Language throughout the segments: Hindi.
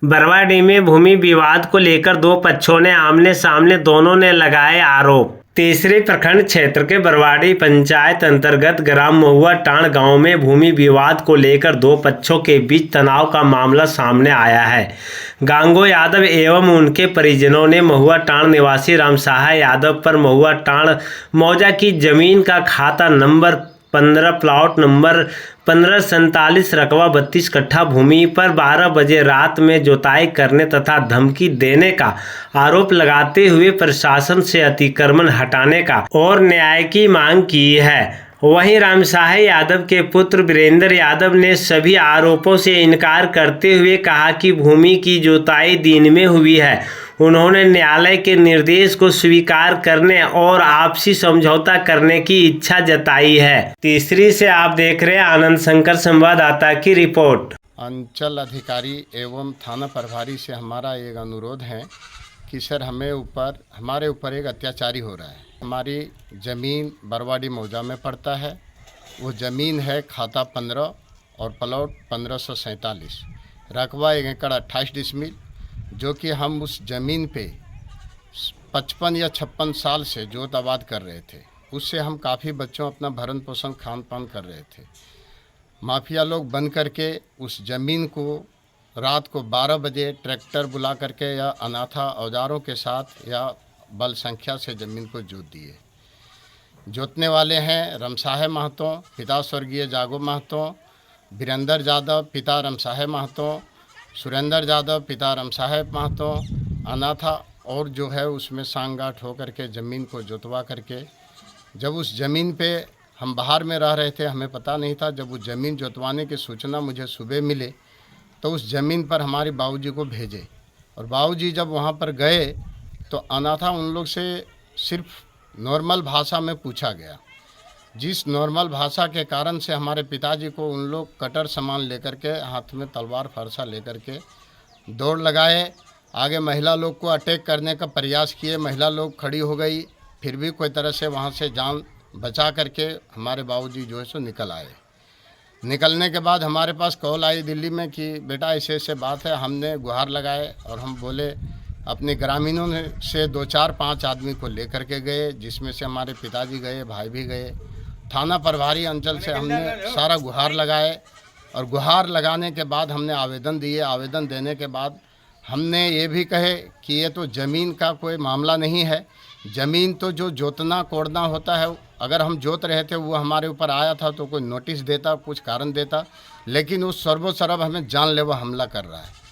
बरवाडीह में भूमि विवाद को लेकर दो पक्षों ने आमने सामने दोनों ने लगाए आरोप। तीसरे प्रखंड क्षेत्र के बरवाडीह पंचायत अंतर्गत ग्राम महुआ टांड गांव में भूमि विवाद को लेकर दो पक्षों के बीच तनाव का मामला सामने आया है। गांगो यादव एवं उनके परिजनों ने महुआ टांड निवासी रामशाह यादव पर महुआ टांड मौजा की जमीन का खाता नंबर 15 प्लॉट नंबर 1547 रकबा 32 कट्ठा भूमि पर 12 बजे रात में जुताई करने तथा धमकी देने का आरोप लगाते हुए प्रशासन से अतिक्रमण हटाने का और न्याय की मांग की है। वहीं रामशाह यादव के पुत्र वीरेंद्र यादव ने सभी आरोपों से इनकार करते हुए कहा कि भूमि की जुताई दिन में हुई है। उन्होंने न्यायालय के निर्देश को स्वीकार करने और आपसी समझौता करने की इच्छा जताई है। तीसरी से आप देख रहे हैं आनंद शंकर संवाददाता की रिपोर्ट। अंचल अधिकारी एवं थाना प्रभारी से हमारा एक अनुरोध है कि सर हमारे ऊपर एक अत्याचारी हो रहा है। हमारी ज़मीन बरवाडीह मौजा में पड़ता है। वो ज़मीन है खाता 15 और प्लॉट 1547, रकबा 1 एकड़ 28 डिसमिल, जो कि हम उस ज़मीन पे 55 या 56 साल से जोत आबाद कर रहे थे। उससे हम काफ़ी बच्चों अपना भरण पोषण खान पान कर रहे थे। माफिया लोग बन करके उस ज़मीन को रात को 12 बजे ट्रैक्टर बुला करके या अनाथा औजारों के साथ या बल संख्या से ज़मीन को जोत दिए। जोतने वाले हैं रामशाह महतो, पिता स्वर्गीय जागो महतो, वीरेंद्र यादव पिता रामशाह महतो, सुरेंद्र यादव पिता रामशाह महतो, अनाथा और जो है उसमें सांगाठ होकर के ज़मीन को जोतवा करके, जब उस ज़मीन पे हम बाहर में रह रहे थे, हमें पता नहीं था। जब उस ज़मीन जोतवाने की सूचना मुझे सुबह मिले तो उस ज़मीन पर हमारे बाबूजी को भेजे और बाबूजी जब वहाँ पर गए तो अनाथा उन लोग से सिर्फ नॉर्मल भाषा में पूछा गया, जिस नॉर्मल भाषा के कारण से हमारे पिताजी को उन लोग कटर सामान लेकर के हाथ में तलवार फरसा लेकर के दौड़ लगाए। आगे महिला लोग को अटैक करने का प्रयास किए, महिला लोग खड़ी हो गई, फिर भी कोई तरह से वहाँ से जान बचा करके हमारे बाबूजी जो है सो निकल आए। निकलने के बाद हमारे पास कॉल आई दिल्ली में कि बेटा ऐसे ऐसे बात है। हमने गुहार लगाए और हम बोले अपने ग्रामीणों से 2 4 5 आदमी को लेकर के गए, जिसमें से हमारे पिताजी गए, भाई भी गए। थाना प्रभारी अंचल से हमने सारा गुहार लगाए और गुहार लगाने के बाद हमने आवेदन दिए। आवेदन देने के बाद हमने ये भी कहे कि ये तो ज़मीन का कोई मामला नहीं है। ज़मीन तो जो जोतना कोड़ना होता है, अगर हम जोत रहे थे वो हमारे ऊपर आया था तो कोई नोटिस देता, कुछ कारण देता, लेकिन उस सर्वोसर्व हमें जानलेवा हमला कर रहा है।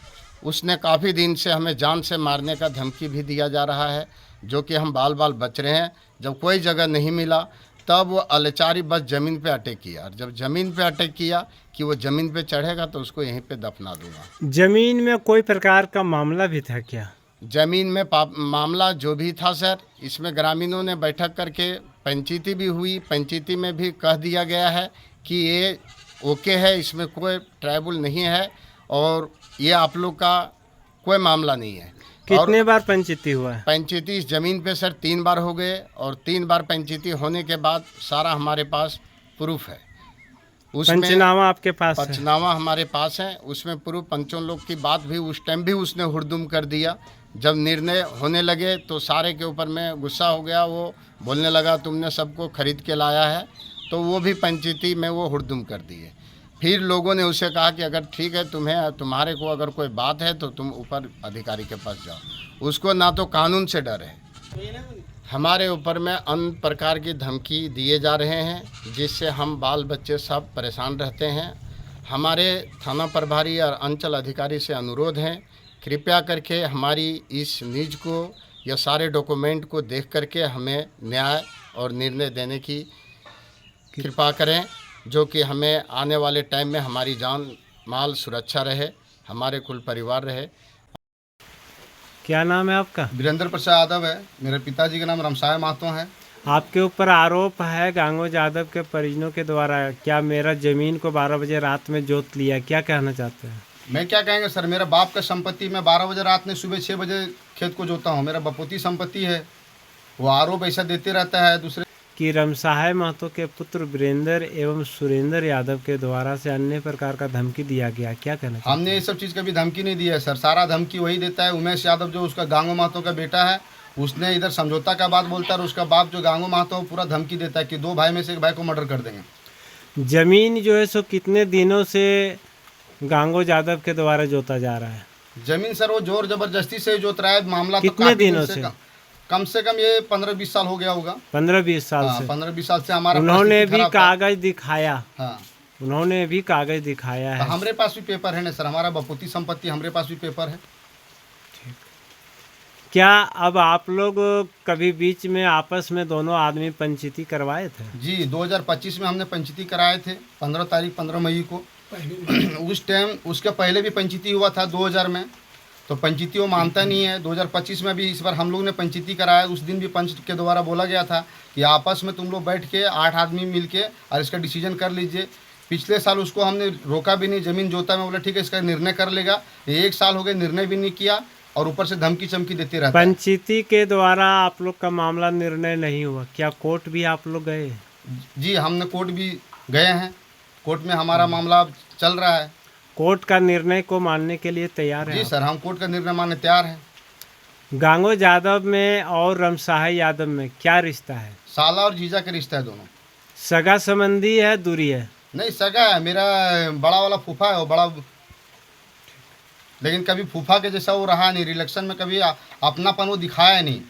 उसने काफ़ी दिन से हमें जान से मारने का धमकी भी दिया जा रहा है, जो कि हम बाल बाल बच रहे हैं। जब कोई जगह नहीं मिला तब वो अलचारी बस ज़मीन पे अटैक किया, और जब ज़मीन पे अटैक किया कि वो ज़मीन पे चढ़ेगा तो उसको यहीं पे दफना दूंगा। जमीन में कोई प्रकार का मामला भी था क्या? ज़मीन में मामला जो भी था सर, इसमें ग्रामीणों ने बैठक करके पंचायती भी हुई। पंचायती में भी कह दिया गया है कि ये ओके है, इसमें कोई ट्राइबल नहीं है और ये आप लोग का कोई मामला नहीं है। कितने बार पंचायती हुआ है? पंचायती इस ज़मीन पे सर 3 बार हो गए और 3 बार पंचायती होने के बाद सारा हमारे पास प्रूफ है। उसमें पंचनामा आपके पास है? पंचनामा हमारे पास है, उसमें प्रूफ। पंचों लोग की बात भी उस टाइम भी उसने हुड़दुम कर दिया। जब निर्णय होने लगे तो सारे के ऊपर में गुस्सा हो गया। वो बोलने लगा तुमने सबको खरीद के लाया है, तो वो भी पंचायती में वो हुड़दुम कर दिए। फिर लोगों ने उसे कहा कि अगर ठीक है तुम्हारे को अगर कोई बात है तो तुम ऊपर अधिकारी के पास जाओ। उसको ना तो कानून से डर है। हमारे ऊपर में अन्य प्रकार की धमकी दिए जा रहे हैं, जिससे हम बाल बच्चे सब परेशान रहते हैं। हमारे थाना प्रभारी और अंचल अधिकारी से अनुरोध है, कृपया करके हमारी इस न्यूज़ को या सारे डॉक्यूमेंट को देख करके हमें न्याय और निर्णय देने की कृपा करें, जो कि हमें आने वाले टाइम में हमारी जान माल सुरक्षा रहे, हमारे कुल परिवार रहे। क्या नाम है आपका? वीरेंद्र प्रसाद यादव है। मेरे पिताजी का नाम रामशाह महतो है। आपके ऊपर आरोप है गांगो यादव के परिजनों के द्वारा, क्या मेरा ज़मीन को 12 बजे रात में जोत लिया, क्या कहना चाहते हैं? मैं क्या कहेंगे सर, मेरे बाप का संपत्ति में 12 बजे रात में सुबह 6 बजे खेत को जोता हूँ। मेरा बपोती संपत्ति है। वो आरोप ऐसा देते रहता है दूसरे कि रमसाय महतो के पुत्र वीरेंद्र एवं सुरेंद्र यादव के द्वारा से अन्य प्रकार का धमकी दिया गया, क्या कहना चाहिए? हमने ये सब चीज़ कभी धमकी नहीं दी है सर। सारा धमकी वही देता है। उमेश यादव जो उसका गांगो महतो का बेटा है, उसने इधर समझौता का बात बोलता है, और उसका बाप जो गांगो महतो है पूरा धमकी देता है कि 2 भाई में से एक भाई को मर्डर कर देंगे। जमीन जो है सो कितने दिनों से गांगो यादव के द्वारा जोता जा रहा है? जमीन सर वो जोर जबरदस्ती से जोत रहा है। मामला तो कितने काफी दिनों दिन से? कम से कम ये 15-20 साल हो गया होगा। 15-20 साल हाँ, से 15-20 साल से हमारा उन्होंने परिस्थिति भी खराब था। कागज दिखाया, हाँ, उन्होंने भी कागज दिखाया तो है। हमारे पास भी पेपर है ना सर, हमारा बपूती संपत्ति, हमारे पास भी पेपर है। क्या अब आप लोग कभी बीच में आपस में दोनों आदमी पंचायती करवाए थे? जी 2025 में हमने पंचायती कराए थे, 15 मई को। उस टाइम उसके पहले भी पंचायती हुआ था 2000 में, तो पंचायती वो मानता नहीं है। 2025 में भी इस बार हम लोग ने पंचायती कराया। उस दिन भी पंच के द्वारा बोला गया था कि आपस में तुम लोग बैठ के 8 आदमी मिल के और इसका डिसीजन कर लीजिए। पिछले साल उसको हमने रोका भी नहीं, ज़मीन जोता में बोला ठीक है इसका निर्णय कर लेगा। 1 साल हो गए, निर्णय भी नहीं किया, और ऊपर से धमकी चमकी देते रहता है। पंचायती के द्वारा आप लोग का मामला निर्णय नहीं हुआ, क्या कोर्ट भी आप लोग गए? जी हमने कोर्ट भी गए हैं, कोर्ट में हमारा मामला अब चल रहा है। कोर्ट का निर्णय को मानने के लिए तैयार है जी आप? सर, हम कोर्ट का निर्णय मानने तैयार हैं। गांगो यादव में और रमसाय यादव में क्या रिश्ता है? साला और जीजा का रिश्ता है दोनों। सगा संबंधी है, दूरी है? नहीं सगा है, मेरा बड़ा वाला फूफा है वो बड़ा, लेकिन कभी फूफा के जैसा वो रहा नहीं। रिलेक्शन में कभी अपनापन वो दिखाया नहीं।